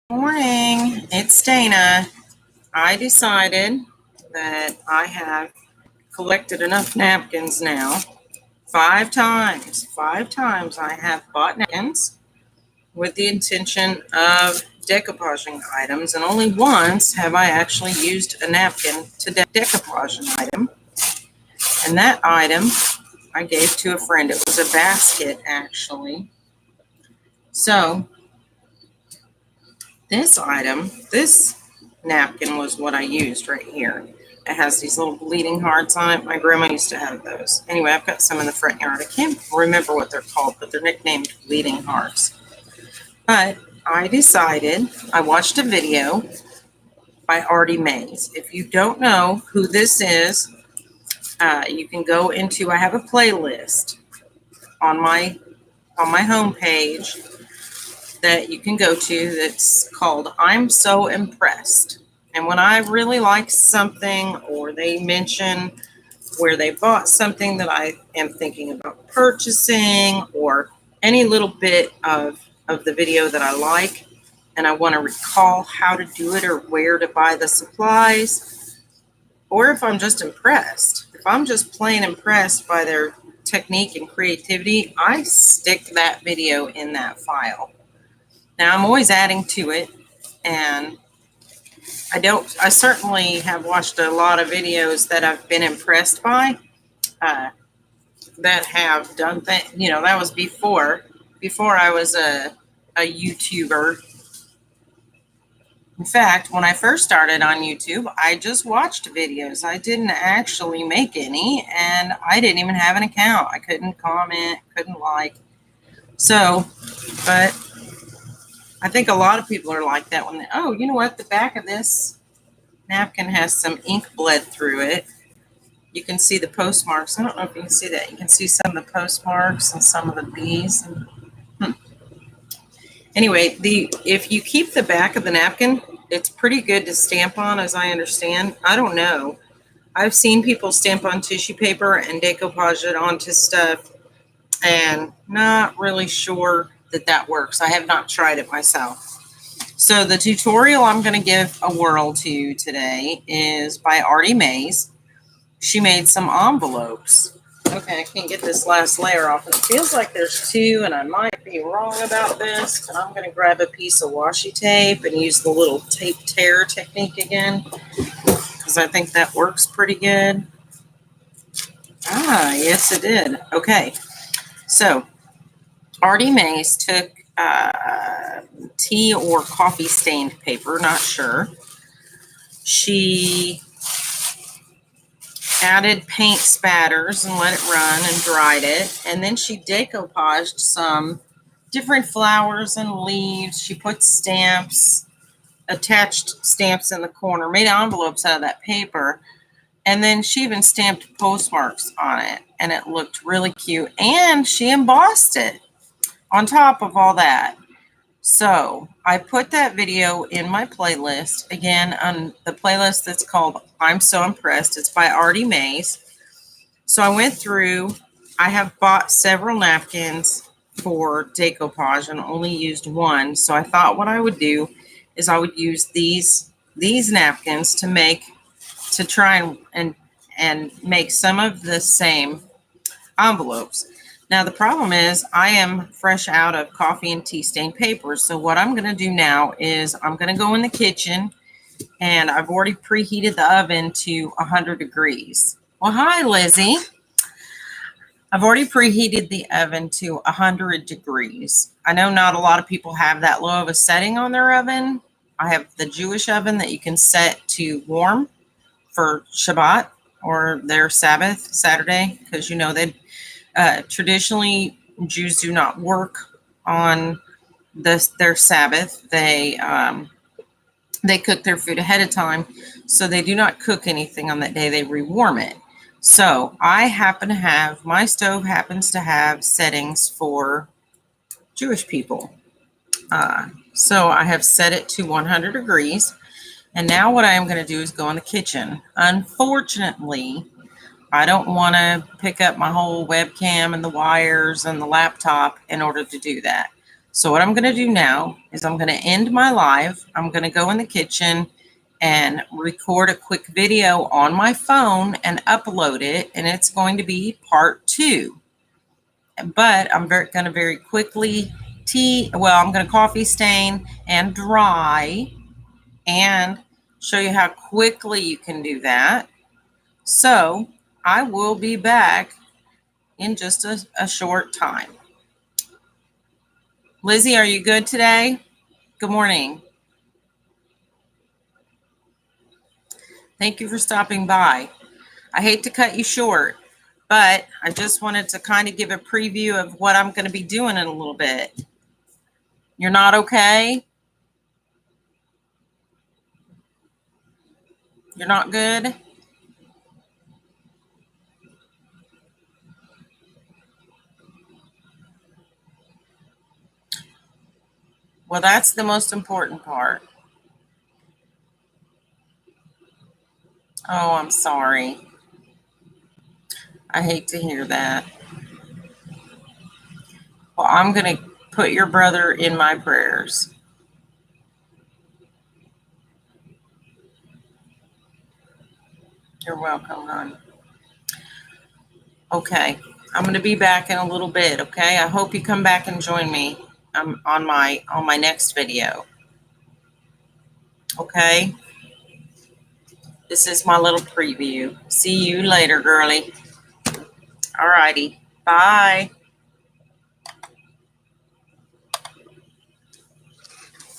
Morning, it's Dana. I decided that I have collected enough napkins now. Five times I have bought napkins with the intention of decoupaging items, and only once have I actually used a napkin to decoupage an item. And that item I gave to a friend. It was a basket, actually. So this napkin was what I used right here. It has these little bleeding hearts on it. My grandma used to have those. Anyway, I've got some in the front yard. I can't remember what they're called, but they're nicknamed bleeding hearts. But I watched a video by Artie Mays. If you don't know who this is, you can go into, I have a playlist on my homepage that you can go to that's called I'm So Impressed. And when I really like something, or they mention where they bought something that I am thinking about purchasing, or any little bit of the video that I like, and I want to recall how to do it or where to buy the supplies, or if I'm just impressed, if I'm just plain impressed by their technique and creativity, I stick that video in that file. Now, I'm always adding to it, and I certainly have watched a lot of videos that I've been impressed by, that have done things, that was before I was a YouTuber. In fact, when I first started on YouTube, I just watched videos. I didn't actually make any, and I didn't even have an account. I couldn't comment, couldn't like. But I think a lot of people are like that when you know what, the back of this napkin has some ink bled through it. You can see the postmarks. I don't know if you can see that. You can see some of the postmarks and some of the B's. Anyway, if you keep the back of the napkin, it's pretty good to stamp on, as I understand. I don't know. I've seen people stamp on tissue paper and decoupage it onto stuff, and not really sure that works. I have not tried it myself. So the tutorial I'm going to give a whirl to today is by Artie Mays. She made some envelopes. Okay, I can't get this last layer off. It feels like there's two, and I might be wrong about this, but I'm going to grab a piece of washi tape and use the little tape tear technique again, because I think that works pretty good. Yes, it did. Okay, so Artie Mays took tea or coffee stained paper, not sure. She added paint spatters and let it run and dried it. And then she decoupaged some different flowers and leaves. She put stamps, attached stamps in the corner, made envelopes out of that paper. And then she even stamped postmarks on it, and it looked really cute. And she embossed it on top of all that. So I put that video in my playlist, again, on the playlist that's called I'm So Impressed. It's by Artie Mays. So I went through, I have bought several napkins for decoupage and only used one. So I thought what I would do is I would use these napkins to try and make some of the same envelopes. Now, the problem is I am fresh out of coffee and tea stained paper. So what I'm going to do now is I'm going to go in the kitchen, and I've already preheated the oven to 100 degrees. Well, hi, Lizzie. I've already preheated the oven to 100 degrees. I know not a lot of people have that low of a setting on their oven. I have the Jewish oven that you can set to warm for Shabbat or their Sabbath, Saturday, because they traditionally, Jews do not work on their Sabbath. They cook their food ahead of time, so they do not cook anything on that day. They rewarm it. So my stove happens to have settings for Jewish people. So I have set it to 100 degrees. And now what I am going to do is go in the kitchen. Unfortunately, I don't want to pick up my whole webcam and the wires and the laptop in order to do that. So what I'm going to do now is I'm going to end my live. I'm going to go in the kitchen and record a quick video on my phone and upload it. And it's going to be part 2. But I'm going to very quickly I'm going to coffee stain and dry and show you how quickly you can do that. So I will be back in just a short time. Lizzie, are you good today? Good morning. Thank you for stopping by. I hate to cut you short, but I just wanted to kind of give a preview of what I'm going to be doing in a little bit. You're not okay? You're not good? Well, that's the most important part. Oh, I'm sorry. I hate to hear that. Well, I'm going to put your brother in my prayers. You're welcome, hon. Okay, I'm going to be back in a little bit, okay? I hope you come back and join me on my next video. Okay? This is my little preview. See you later, girlie. All righty. Bye.